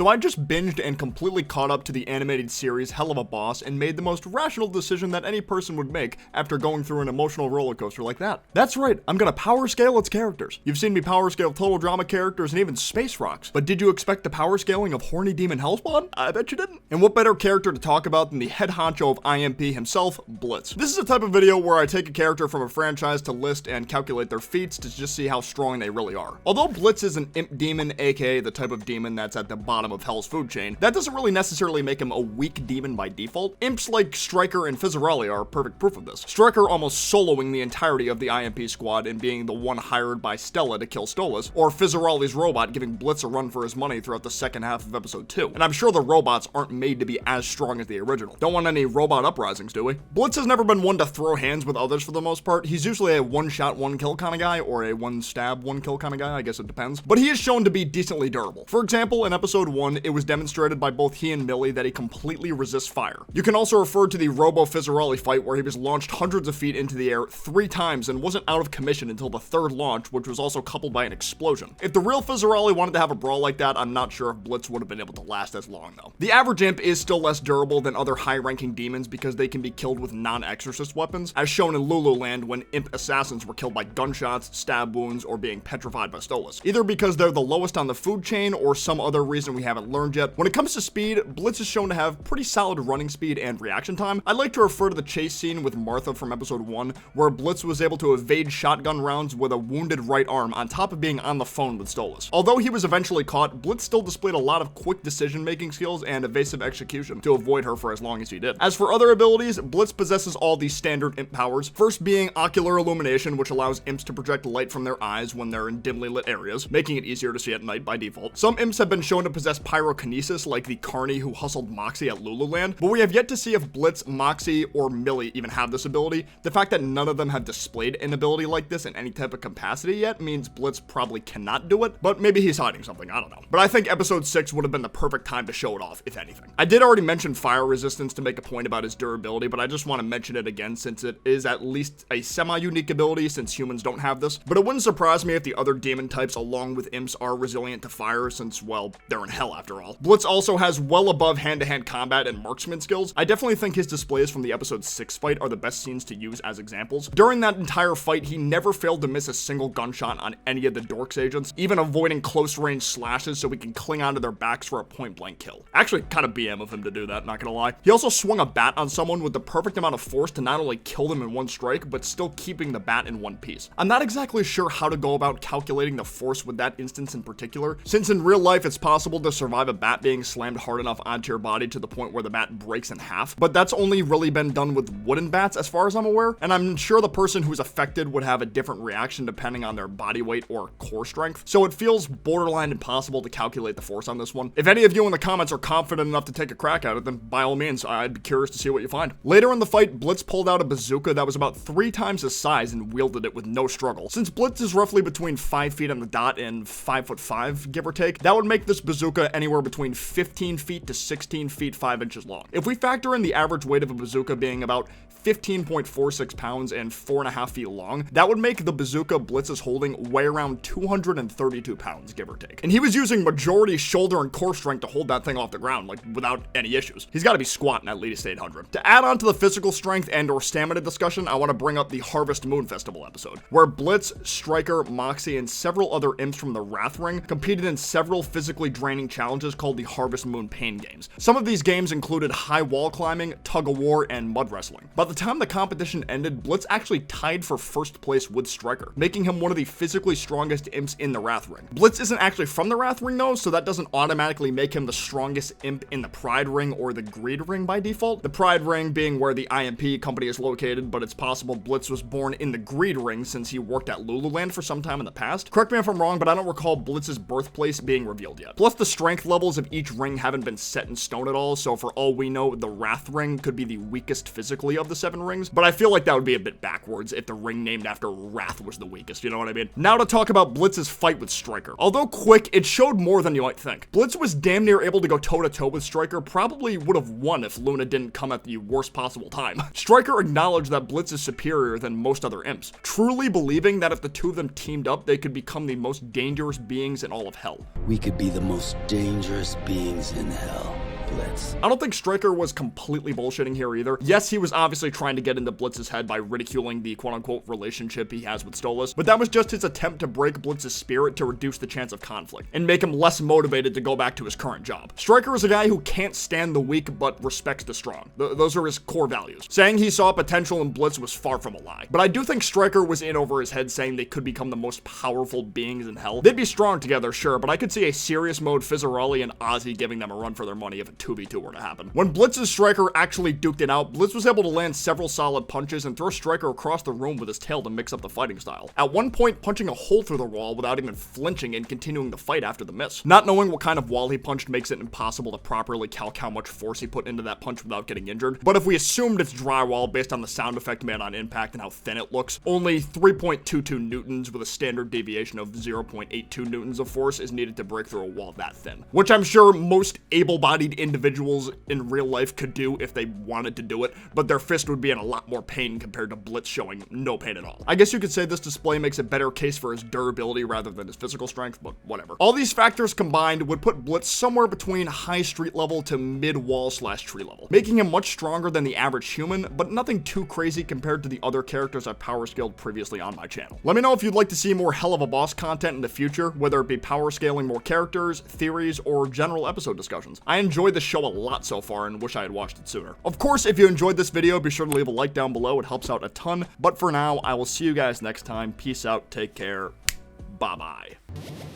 So I just binged and completely caught up to the animated series Helluva Boss and made the most rational decision that any person would make after going through an emotional roller coaster like that. That's right, I'm gonna power scale its characters. You've seen me power scale total drama characters and even space rocks, but did you expect the power scaling of horny demon Hellspawn? I bet you didn't. And what better character to talk about than the head honcho of IMP himself, Blitz. This is a type of video where I take a character from a franchise to list and calculate their feats to just see how strong they really are. Although Blitz is an imp demon, aka the type of demon that's at the bottom of Hell's food chain, that doesn't really necessarily make him a weak demon by default. Imps like Striker and Fizzarelli are perfect proof of this. Striker almost soloing the entirety of the IMP squad and being the one hired by Stella to kill Stolas, or Fizzarelli's robot giving Blitz a run for his money throughout the second half of episode 2. And I'm sure the robots aren't made to be as strong as the original. Don't want any robot uprisings, do we? Blitz has never been one to throw hands with others for the most part. He's usually a one-shot, one-kill kind of guy, or a one-stab, one-kill kind of guy, I guess it depends. But he is shown to be decently durable. For example, in episode 1, it was demonstrated by both he and Millie that he completely resists fire. You can also refer to the Robo Fizzarelli fight where he was launched hundreds of feet into the air 3 times and wasn't out of commission until the 3rd launch, which was also coupled by an explosion. If the real Fizzarelli wanted to have a brawl like that, I'm not sure if Blitz would have been able to last as long though. The average imp is still less durable than other high-ranking demons because they can be killed with non-exorcist weapons, as shown in Lululand when imp assassins were killed by gunshots, stab wounds, or being petrified by Stolas. Either because they're the lowest on the food chain or some other reason we haven't learned yet. When it comes to speed, Blitz is shown to have pretty solid running speed and reaction time. I'd like to refer to the chase scene with Martha from episode 1, where Blitz was able to evade shotgun rounds with a wounded right arm on top of being on the phone with Stolas. Although he was eventually caught, Blitz still displayed a lot of quick decision-making skills and evasive execution to avoid her for as long as he did. As for other abilities, Blitz possesses all the standard imp powers, first being ocular illumination, which allows imps to project light from their eyes when they're in dimly lit areas, making it easier to see at night by default. Some imps have been shown to possess pyrokinesis, like the Carney who hustled Moxie at Lululand, but we have yet to see if Blitz, Moxie, or Millie even have this ability. The fact that none of them have displayed an ability like this in any type of capacity yet means Blitz probably cannot do it, but maybe he's hiding something, I don't know. But I think episode 6 would have been the perfect time to show it off, if anything. I did already mention fire resistance to make a point about his durability, but I just want to mention it again since it is at least a semi-unique ability since humans don't have this. But it wouldn't surprise me if the other demon types along with imps are resilient to fire since, well, they're in hell after all. Blitz also has well above hand-to-hand combat and marksman skills. I definitely think his displays from the episode 6 fight are the best scenes to use as examples. During that entire fight, he never failed to miss a single gunshot on any of the Dorks agents, even avoiding close-range slashes so we can cling onto their backs for a point-blank kill. Actually, kind of BM of him to do that, not gonna lie. He also swung a bat on someone with the perfect amount of force to not only kill them in one strike, but still keeping the bat in one piece. I'm not exactly sure how to go about calculating the force with that instance in particular, since in real life it's possible to survive a bat being slammed hard enough onto your body to the point where the bat breaks in half, but that's only really been done with wooden bats as far as I'm aware, and I'm sure the person who's affected would have a different reaction depending on their body weight or core strength, so it feels borderline impossible to calculate the force on this one. If any of you in the comments are confident enough to take a crack at it, then by all means, I'd be curious to see what you find. Later in the fight, Blitz pulled out a bazooka that was about 3 times his size and wielded it with no struggle. Since Blitz is roughly between 5 feet on the dot and 5'5", give or take, that would make this bazooka anywhere between 15 feet to 16 feet 5 inches long. If we factor in the average weight of a bazooka being about 15.46 pounds and 4.5 feet long, that would make the bazooka Blitz is holding weigh around 232 pounds, give or take. And he was using majority shoulder and core strength to hold that thing off the ground, like without any issues. He's got to be squatting at least 800. To add on to the physical strength and or stamina discussion, I want to bring up the Harvest Moon Festival episode, where Blitz, Striker, Moxie, and several other imps from the Wrath Ring competed in several physically draining challenges called the Harvest Moon Pain Games. Some of these games included high wall climbing, tug-of-war, and mud wrestling. By the time the competition ended, Blitz actually tied for first place with Striker, making him one of the physically strongest imps in the Wrath Ring. Blitz isn't actually from the Wrath Ring though, so that doesn't automatically make him the strongest imp in the Pride Ring or the Greed Ring by default. The Pride Ring being where the IMP company is located, but it's possible Blitz was born in the Greed Ring since he worked at Lululand for some time in the past. Correct me if I'm wrong, but I don't recall Blitz's birthplace being revealed yet. Plus, the strength levels of each ring haven't been set in stone at all, so for all we know, the Wrath Ring could be the weakest physically of the 7 rings, but I feel like that would be a bit backwards if the ring named after Wrath was the weakest, you know what I mean? Now to talk about Blitz's fight with Stryker. Although quick, it showed more than you might think. Blitz was damn near able to go toe-to-toe with Stryker, probably would have won if Luna didn't come at the worst possible time. Stryker acknowledged that Blitz is superior than most other imps, truly believing that if the two of them teamed up, they could become the most dangerous beings in all of hell. We could be the most dangerous beings in hell. Blitz. I don't think Stryker was completely bullshitting here either. Yes, he was obviously trying to get into Blitz's head by ridiculing the quote-unquote relationship he has with Stolas, but that was just his attempt to break Blitz's spirit to reduce the chance of conflict, and make him less motivated to go back to his current job. Stryker is a guy who can't stand the weak, but respects the strong. Those are his core values. Saying he saw potential in Blitz was far from a lie. But I do think Stryker was in over his head saying they could become the most powerful beings in hell. They'd be strong together, sure, but I could see a serious mode Fizzarelli and Ozzy giving them a run for their money if a 2v2 were to happen. When Blitz and Stryker actually duked it out, Blitz was able to land several solid punches and throw Stryker across the room with his tail to mix up the fighting style. At one point, punching a hole through the wall without even flinching and continuing the fight after the miss. Not knowing what kind of wall he punched makes it impossible to properly calc how much force he put into that punch without getting injured, but if we assumed it's drywall based on the sound effect made on impact and how thin it looks, only 3.22 newtons with a standard deviation of 0.82 newtons of force is needed to break through a wall that thin, which I'm sure most able-bodied individuals in real life could do if they wanted to do it, but their fist would be in a lot more pain compared to Blitz showing no pain at all. I guess you could say this display makes a better case for his durability rather than his physical strength, but whatever. All these factors combined would put Blitz somewhere between high street level to mid-wall/tree level, making him much stronger than the average human, but nothing too crazy compared to the other characters I've power scaled previously on my channel. Let me know if you'd like to see more Helluva Boss content in the future, whether it be power scaling more characters, theories, or general episode discussions. I enjoyed the show a lot so far and wish I had watched it sooner. Of course, if you enjoyed this video, be sure to leave a like down below. It helps out a ton. But for now, I will see you guys next time. Peace out. Take care. Bye-bye.